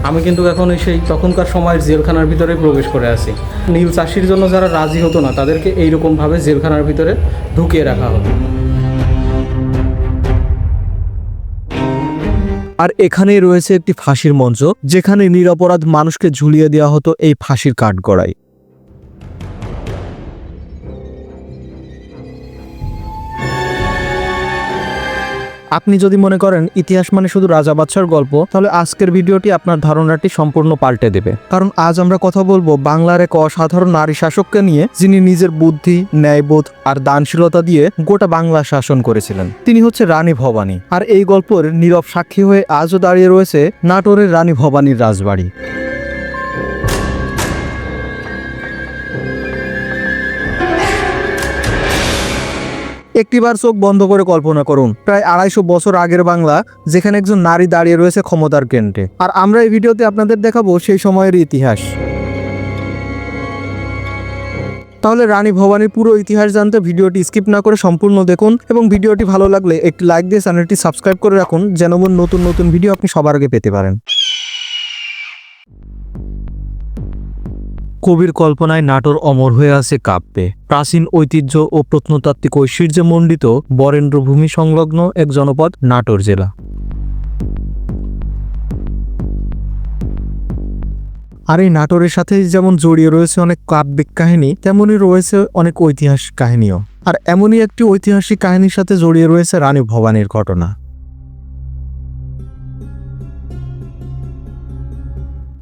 আমি কিন্তু এখন সেই তখনকার সময়ের জেলখানার ভিতরে প্রবেশ করে আছি। নীল চাষির জন্য যারা রাজি হতো না তাদেরকে এইরকমভাবে জেলখানার ভিতরে ঢুকিয়ে রাখা হতো। আর এখানেই রয়েছে একটি ফাঁসির মঞ্চ, যেখানে নিরপরাধ মানুষকে ঝুলিয়ে দেওয়া হতো এই ফাঁসির কাঠগড়ায়। আপনি যদি মনে করেন ইতিহাস মানে শুধু রাজা বাদশার গল্প, তাহলে আজকের ভিডিওটি আপনার ধারণাটি সম্পূর্ণ পাল্টে দেবে। কারণ আজ আমরা কথা বলবো বাংলার এক অসাধারণ নারী শাসককে নিয়ে, যিনি নিজের বুদ্ধি, ন্যায়বোধ আর দানশীলতা দিয়ে গোটা বাংলা শাসন করেছিলেন। তিনি হচ্ছে রানী ভবানী। আর এই গল্পের নীরব সাক্ষী হয়ে আজও দাঁড়িয়ে রয়েছে নাটোরের রানী ভবানীর রাজবাড়ি। একটিবার চোখ বন্ধ করে কল্পনা করুন, প্রায় 250 বছর আগের বাংলা, যেখানে একজন নারী দাঁড়িয়ে রয়েছে ক্ষমতার কেন্দ্রে। আর আমরা এই ভিডিওতে আপনাদের দেখাবো সেই সময়ের ইতিহাস। তাহলে রানী ভবানীর পুরো ইতিহাস জানতে ভিডিওটি স্কিপ না করে সম্পূর্ণ দেখুন, এবং ভিডিওটি ভালো লাগলে একটি লাইক দিয়ে চ্যানেলটি সাবস্ক্রাইব করে রাখুন, যেন নতুন নতুন ভিডিও আপনি সবার আগে পেতে পারেন। কবির কল্পনায় নাটোর অমর হয়ে আছে কাব্যে। প্রাচীন ঐতিহ্য ও প্রত্নতাত্ত্বিক ঐশ্বর্যে মণ্ডিত বরেন্দ্রভূমি সংলগ্ন এক জনপদ নাটোর জেলা। আর এই নাটোরের সাথে যেমন জড়িয়ে রয়েছে অনেক কাব্যিক কাহিনী, তেমনই রয়েছে অনেক ঐতিহাসিক কাহিনীও। আর এমনই একটি ঐতিহাসিক কাহিনীর সাথে জড়িয়ে রয়েছে রানী ভবানীর ঘটনা।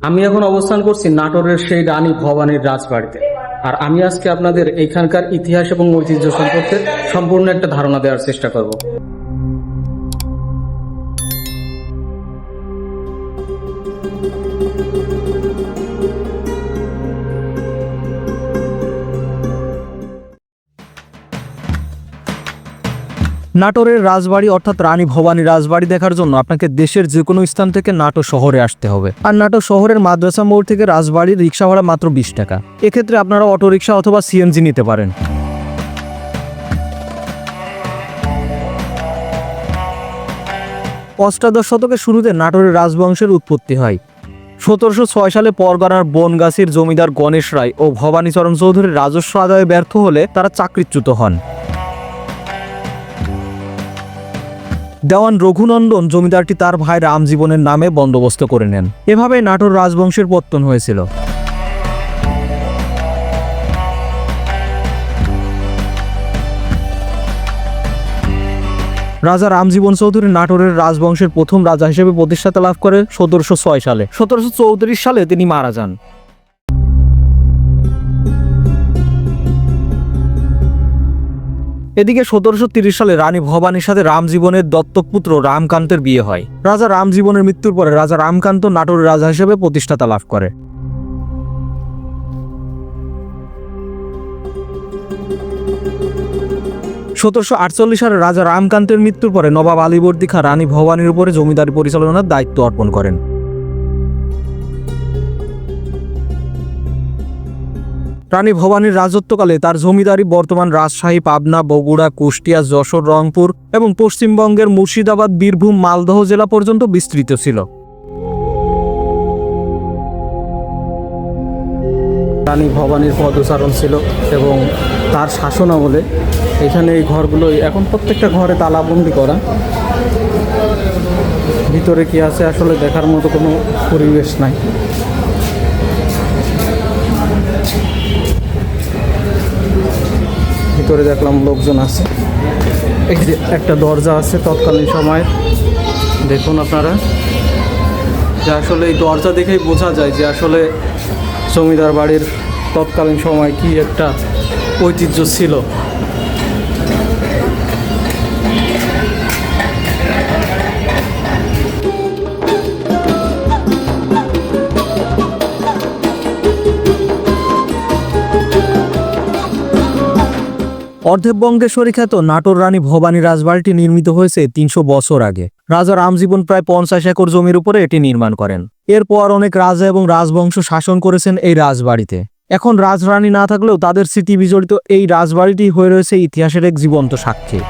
আমি এখন অবস্থান করছি নাটোরের সেই রানী ভবানীর রাজবাড়িতে। আর আমি আজকে আপনাদের এইখানকার ইতিহাস এবং ঐতিহ্য সম্পর্কে সম্পূর্ণ একটা ধারণা দেওয়ার চেষ্টা করব। নাটোরের রাজবাড়ি অর্থাৎ রানী ভবানী রাজবাড়ি দেখার জন্য আপনাকে দেশের যে কোনো স্থান থেকে নাটোর শহরে আসতে হবে। আর নাটোর শহরের মাদ্রাসা মোড় থেকে রাজবাড়ির রিক্সা ভাড়া মাত্র 20 টাকা। এক্ষেত্রে আপনারা অটোরিক্সা অথবা সিএনজি নিতে পারেন। অষ্টাদশ শতকের শুরুতে নাটোরের রাজবংশের উৎপত্তি হয়। 1706 সালে পরগনার বনগাছির জমিদার গণেশ রায় ও ভবানীচরণ চৌধুরীর রাজস্ব আদায়ে ব্যর্থ হলে তারা চাকরিচ্যুত হন। দেওয়ান রঘুনন্দন জমিদারটি তার ভাই রামজীবনের নামে বন্দোবস্ত করে নেন। এভাবে নাটোর রাজবংশের পতন হয়েছিল। রাজা রামজীবন চৌধুরী নাটোরের রাজবংশের প্রথম রাজা হিসেবে প্রতিষ্ঠাতা লাভ করে 1706 সালে। 1734 সালে তিনি মারা যান। এদিকে 1730 সালে রানী ভবানীর সাথে রামজীবনের দত্তক পুত্র রামকান্তের বিয়ে হয়। রাজা রামজীবনের মৃত্যুর পরে রাজা রামকান্ত নাটোরের রাজা হিসেবে প্রতিষ্ঠাতা লাভ করে। 1748 সালে রাজা রামকান্তের মৃত্যুর পরে নবাব আলীবর্দী খাঁ রানী ভবানীর উপরে জমিদারি পরিচালনার দায়িত্ব অর্পণ করেন। রানী ভবানীর রাজত্বকালে তার জমিদারি বর্তমান রাজশাহী, পাবনা, বগুড়া, কুষ্টিয়া, যশোর, রংপুর এবং পশ্চিমবঙ্গের মুর্শিদাবাদ, বীরভূম, মালদহ জেলা পর্যন্ত বিস্তৃত ছিল। রানী ভবানীর পদচারণ ছিল এবং তার শাসন আমলে এখানে এই ঘরগুলোই এখন প্রত্যেকটা ঘরে তালাবন্দি করা। ভিতরে কি আছে আসলে দেখার মতো কোনো পরিবেশ নাই। ভিতরে দেখলাম লোকজন আছে। এই যে একটা দরজা আছে তৎকালীন সময়, দেখুন আপনারা, যে আসলে এই দরজা দেখেই বোঝা যায় যে আসলে জমিদার বাড়ির তৎকালীন সময় কি একটা ঐতিহ্য ছিল। অর্ধবঙ্গেশ্বরী খ্যাত নাটোর রানী ভবানী রাজবাড়িটি নির্মিত হয়েছে 300 বছর আগে। রাজা রামজীবন প্রায় 50 একর জমির উপরে এটি নির্মাণ করেন। এরপর অনেক রাজা এবং রাজবংশ শাসন করেছেন এই রাজবাড়িতে। এখন রাজরানী না থাকলেও তাদের স্মৃতি বিজড়িত এই রাজবাড়িটি হয়ে রয়েছে ইতিহাসের এক জীবন্ত সাক্ষী।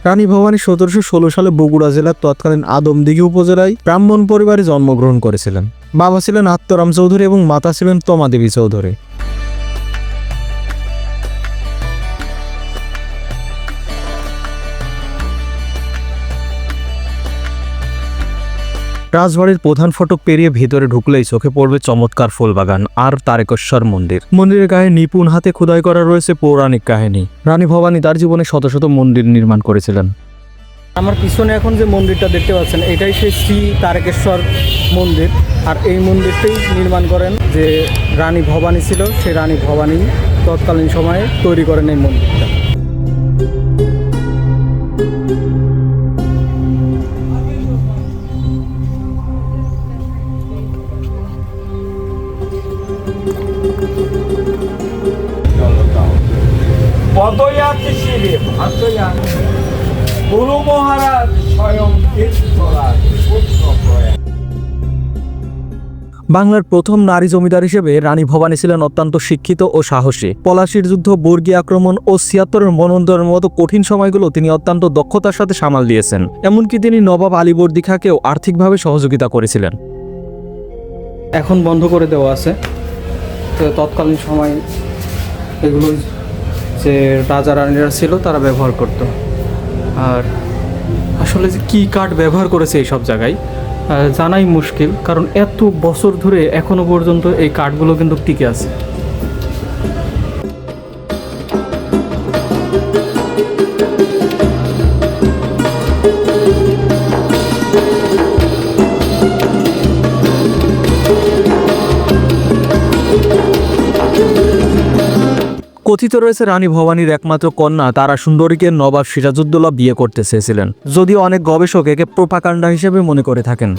রানী ভবানী 1716 সালে বগুড়া জেলার তৎকালীন আদমদিঘি উপজেলায় ব্রাহ্মণ পরিবারে জন্মগ্রহণ করেছিলেন। বাবা ছিলেন আত্মারাম চৌধুরী এবং মাতা ছিলেন তমা দেবী চৌধুরী। রাজবাড়ির প্রধান ফটক পেরিয়ে ভিতরে ঢুকলেই চোখে পড়বে চমৎকার ফুলবাগান আর তারকেশ্বর মন্দির। মন্দিরের গায়ে নিপুণ হাতে খোদাই করা রয়েছে পৌরাণিক কাহিনী। রানী ভবানী তার জীবনে শত শত মন্দির নির্মাণ করেছিলেন। আমার পিছনে এখন যে মন্দিরটা দেখতে পাচ্ছেন এটাই সেই শ্রী তারকেশ্বর মন্দির। আর এই মন্দিরটাই নির্মাণ করেন যে রানী ভবানী ছিল, সেই রানী ভবানী তৎকালীন সময়ে তৈরি করেন এই মন্দিরটা। পদযাত্রী শিবির গুরু মহারাজ স্বয়ং তীর্থরাজ পুত্র প্রয়াত। বাংলার প্রথম নারী জমিদার হিসেবে রানী ভবানী ছিলেন অত্যন্ত শিক্ষিত ও সাহসী। পলাশীর যুদ্ধ, বর্গী আক্রমণ ও ৭৬-এর মনন্দরের মতো কঠিন সময়গুলো তিনি অত্যন্ত দক্ষতার সাথে সামাল দিয়েছেন। এমনকি তিনি নবাব আলীবর্দী খাঁকেও আর্থিকভাবে সহযোগিতা করেছিলেন। এখন বন্ধ করে দেওয়া আছে, তো তৎকালীন সময় এগুলো যে রাজা রানীরা ছিল তারা ব্যবহার করত। আর আসলে যে কী কাঠ ব্যবহার করেছে এই সব জায়গায় জানাই মুশকিল, কারণ এত বছর ধরে এখনো পর্যন্ত এই কাঠগুলো কিন্তু টিকে আছে। কথিত রয়েছে রানী ভবানীর একমাত্র কন্যা তারা সুন্দরীকে নবাব সিরাজউদ্দৌলা বিয়ে করতে চেয়েছিলেন, যদিও অনেক গবেষক একে প্রোপাগান্ডা হিসেবে মনে করে থাকেন।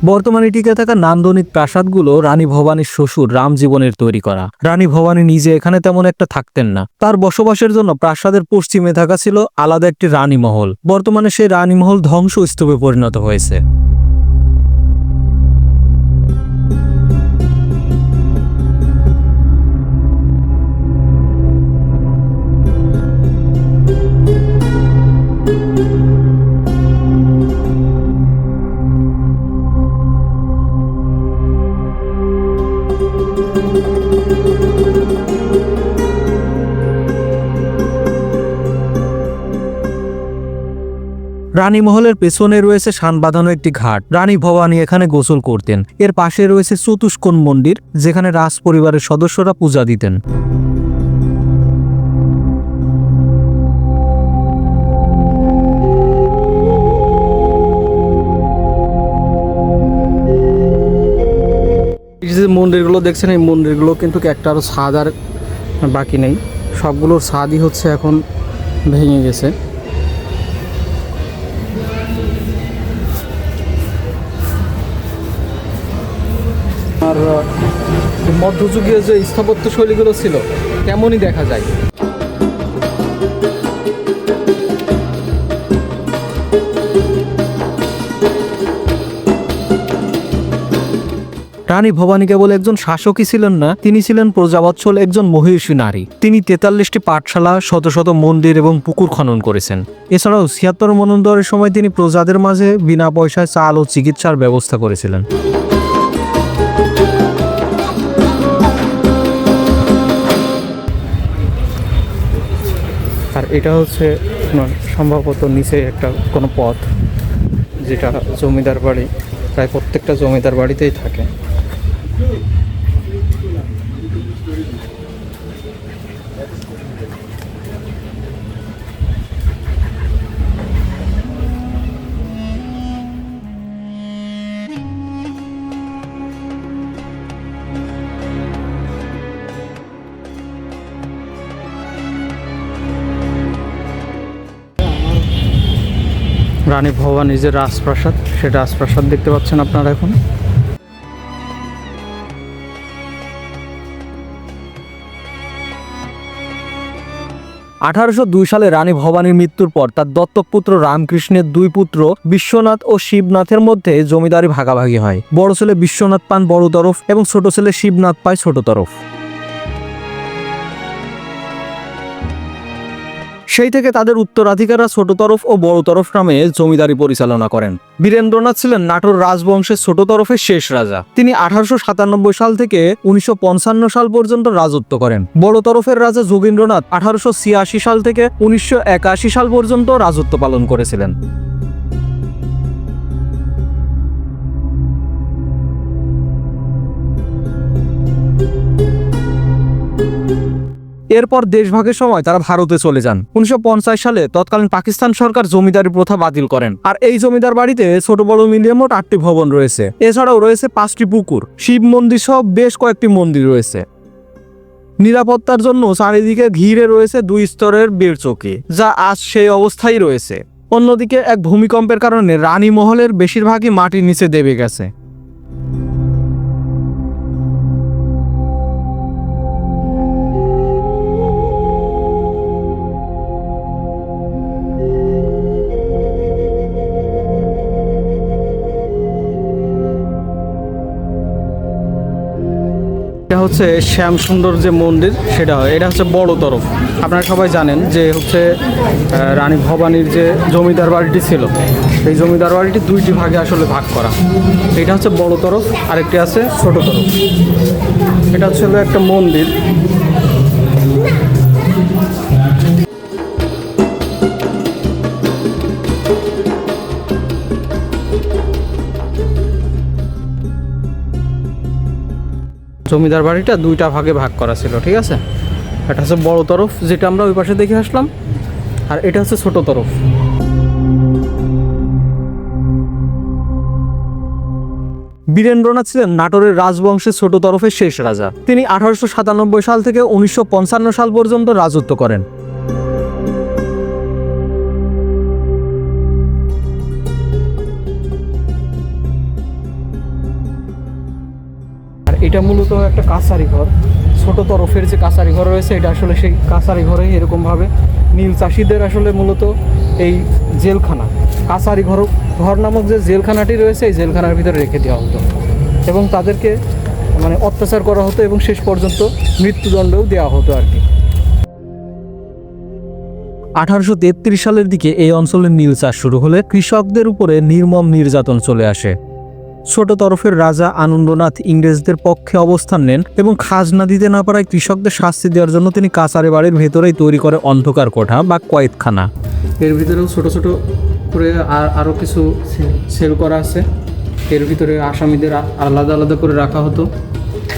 বর্তমানে টিকে থাকা নান্দনিক প্রাসাদগুলো রানী ভবানীর শ্বশুর রামজীবনের তৈরি করা। রানী ভবানী নিজে এখানে তেমন একটা থাকতেন না। তার বসবাসের জন্য প্রাসাদের পশ্চিমে থাকা ছিল আলাদা একটি রানী মহল। বর্তমানে সেই রানী মহল ধ্বংসস্তূপে পরিণত হয়েছে। রানী মহলের পেছনে রয়েছে শান বাঁধানো একটি ঘাট। রানী ভবানী এখানে গোসল করতেন। এর পাশে রয়েছে চতুষ্কোণ মন্দির, যেখানে রাজ পরিবারের সদস্যরা পূজা দিতেন। এই যে মন্দিরগুলো দেখছেন, এই মন্দিরগুলো কিন্তু একটারও ছাদ আর বাকি নেই। সবগুলোর ছাদই হচ্ছে এখন ভেঙে গেছে। আর মধ্যযুগীয় যে স্থাপত্য শৈলীগুলো ছিল তেমনই দেখা যায়। রানী ভবানী কেবল একজন শাসকই ছিলেন না, তিনি ছিলেন প্রজাবৎসল একজন মহিষী নারী। তিনি ৪৩টি পাঠশালা, শত শত মন্দির এবং পুকুর খনন করেছেন। এছাড়াও ৭৬ মনন্দরের সময় তিনি প্রজাদের মাঝে বিনা পয়সায় চাল ও চিকিৎসার ব্যবস্থা করেছিলেন। আর এটা হচ্ছে সম্ভবত নিচে একটা কোনো পথ, যেটা জমিদার বাড়ি, প্রায় প্রত্যেকটা জমিদার বাড়িতেই থাকে। রানী ভবানীর যে রাজপ্রাসাদ, সে রাজপ্রাসাদ দেখতে পাচ্ছেন আপনারা এখন। 1802 সালে রানী ভবানীর মৃত্যুর পর তার দত্তক পুত্র রামকৃষ্ণের 2 পুত্র বিশ্বনাথ ও শিবনাথের মধ্যে জমিদারি ভাগাভাগি হয়। বড় ছেলে বিশ্বনাথ পান বড় তরফ এবং ছোট ছেলে শিবনাথ পায় ছোট তরফ। সেই থেকে তাদের উত্তরাধিকাররা ছোট তরফ ও বড় তরফ নামে জমিদারি পরিচালনা করেন। বীরেন্দ্রনাথ ছিলেন নাটোর রাজবংশের ছোট তরফের শেষ রাজা। তিনি 1897 সাল থেকে 1955 সাল পর্যন্ত রাজত্ব করেন। বড় তরফের রাজা যোগীন্দ্রনাথ 1886 সাল থেকে 1981 সাল পর্যন্ত রাজত্ব পালন করেছিলেন। এরপর দেশভাগের সময় তারা ভারতে চলে যান। 1950 সালে তৎকালীন পাকিস্তান সরকার জমিদারি প্রথা বাতিল করেন। আর এই জমিদার বাড়িতে ছোট বড় মিলিয়ে মোট 8টি ভবন রয়েছে। এছাড়াও রয়েছে 5টি পুকুর, শিব মন্দির সহ বেশ কয়েকটি মন্দির রয়েছে। নিরাপত্তার জন্য চারিদিকে ঘিরে রয়েছে 2 স্তরের বেড়চৌকি, যা আজ সেই অবস্থায় রয়েছে। অন্যদিকে এক ভূমিকম্পের কারণে রানী মহলের বেশিরভাগই মাটির নিচে দেবে গেছে। এটা হচ্ছে শ্যামসুন্দর যে মন্দির সেটা হয়, এটা হচ্ছে বড় তরফ। আপনারা সবাই জানেন যে হচ্ছে রানী ভবানীর যে জমিদার বাড়িটি ছিল, এই জমিদার বাড়িটি 2টি ভাগে আসলে ভাগ করা। এটা হচ্ছে বড় তরফ, আরেকটি আছে ছোট তরফ। এটা হচ্ছে একটা মন্দির। জমিদার বাড়িটা 2টা ভাগে ভাগ করা ছিল, ঠিক আছে। এটা হচ্ছে বড় তরফ, যেটা আমরা ওই পাশে দেখে আসলাম, আর এটা হচ্ছে ছোট তরফ। বীরেন্দ্রনাথ ছিলেন নাটোরের রাজবংশের ছোট তরফের শেষ রাজা। তিনি 1897 সাল থেকে 1955 সাল পর্যন্ত রাজত্ব করেন। এটা মূলত একটা কাছারি ঘর। ছোট তরফের যে কাছারি ঘর রয়েছে, এটা আসলে সেই কাছারি ঘরেই এরকমভাবে নীল চাষিদের আসলে মূলত এই জেলখানা, কাছারি ঘর নামক যে জেলখানাটি রয়েছে, এই জেলখানার ভিতরে রেখে দেওয়া হতো এবং তাদেরকে মানে অত্যাচার করা হতো এবং শেষ পর্যন্ত মৃত্যুদণ্ডও দেওয়া হতো আর কি। 1833 সালের দিকে এই অঞ্চলে নীল চাষ শুরু হলে কৃষকদের উপরে নির্মম নির্যাতন চলে আসে। ছোট তরফের রাজা আনন্দনাথ ইংরেজদের পক্ষে অবস্থান নেন এবং খাজনা দিতে না পারায় কৃষকদের শাস্তি দেওয়ার জন্য তিনি কাছারি বাড়ির ভেতরেই তৈরি করে অন্ধকার কোঠা বা কয়েদখানা। এর ভিতরেও ছোট ছোট করে আরও কিছু সেল করা আছে। এর ভিতরে আসামিদের আলাদা আলাদা করে রাখা হতো।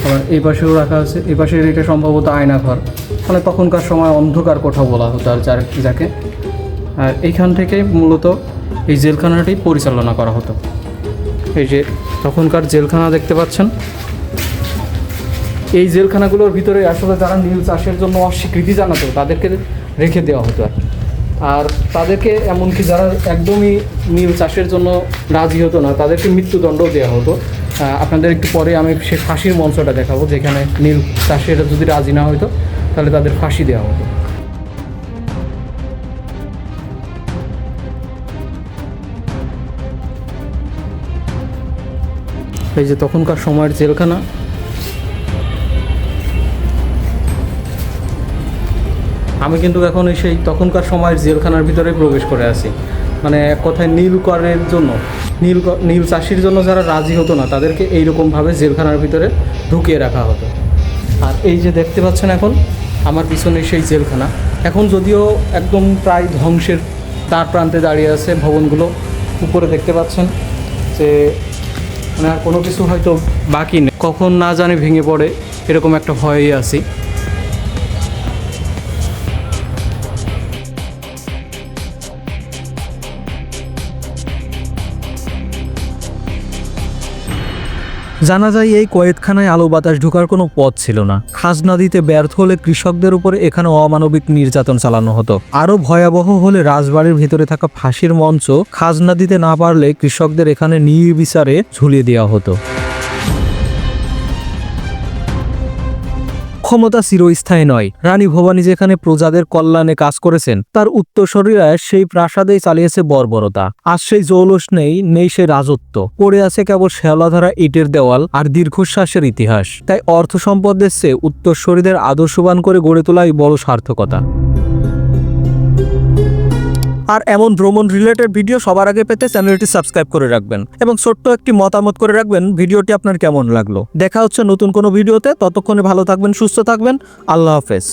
আবার এই পাশেও রাখা আছে। এই পাশের এটা সম্ভবত আয়নাঘর, মানে তখনকার সময় অন্ধকার কোঠা বলা হতো আর যাকে। আর এইখান থেকে মূলত এই জেলখানাটি পরিচালনা করা হতো। এই যে তখনকার জেলখানা দেখতে পাচ্ছেন, এই জেলখানাগুলোর ভিতরে আসলে যারা নীল চাষের জন্য অস্বীকৃতি জানাতো তাদেরকে রেখে দেওয়া হতো আর তাদেরকে এমনকি যারা একদমই নীল চাষের জন্য রাজি হতো না তাদেরকে মৃত্যুদণ্ডও দেওয়া হতো। আপনাদের একটু পরে আমি সে ফাঁসির মঞ্চটা দেখাবো, যেখানে নীল চাষের যদি রাজি না হতো তাহলে তাদের ফাঁসি দেওয়া হতো। এই যে তখনকার সময়ের জেলখানা। আমি কিন্তু এখন সেই তখনকার সময়ের জেলখানার ভিতরে প্রবেশ করে আছি। মানে এক কথায় নীলকরের জন্য নীল চাষির জন্য যারা রাজি হতো না তাদেরকে এইরকমভাবে জেলখানার ভিতরে ঢুকিয়ে রাখা হতো। আর এই যে দেখতে পাচ্ছেন এখন আমার পিছনে সেই জেলখানা, এখন যদিও একদম প্রায় ধ্বংসের তার প্রান্তে দাঁড়িয়ে আছে ভবনগুলো। উপরে দেখতে পাচ্ছেন যে মানে আর কোনো কিছু হয়তো বাকি নেই, কখন না জানি ভেঙে পড়ে এরকম একটা ভয়েই আছি। জানা যায় এই কয়েদখানায় আলো বাতাস ঢোকার কোনো পথ ছিল না। খাজনা দিতে ব্যর্থ হলে কৃষকদের উপরে এখানে অমানবিক নির্যাতন চালানো হতো। আরও ভয়াবহ হলে রাজবাড়ির ভিতরে থাকা ফাঁসির মঞ্চ খাজনা দিতে না পারলে কৃষকদের এখানে নির্বিচারে ঝুলিয়ে দেওয়া হতো। ক্ষমতা চিরস্থায়ী নয়। রানী ভবানী যেখানে প্রজাদের কল্যাণে কাজ করেছেন, তার উত্তরসূরিরা সেই প্রাসাদেই চালিয়েছে বর্বরতা। আজ সেই জৌলস নেই সেই রাজত্ব, পড়ে আছে কেবল শ্যাওলাধারা ইটের দেওয়াল আর দীর্ঘশ্বাসের ইতিহাস। তাই অর্থ সম্পদের চেয়ে উত্তরসূরিদের আদর্শবান করে গড়ে তোলাই বড় সার্থকতা। আর এমন ভ্রমণ রিলেটেড ভিডিও সবার আগে পেতে চ্যানেলটি সাবস্ক্রাইব করে রাখবেন এবং ছোট্ট একটি মতামত করে রাখবেন ভিডিওটি আপনার কেমন লাগলো। দেখা হচ্ছে নতুন কোনো ভিডিওতে, ততক্ষণে ভালো থাকবেন, সুস্থ থাকবেন। আল্লাহ হাফেজ।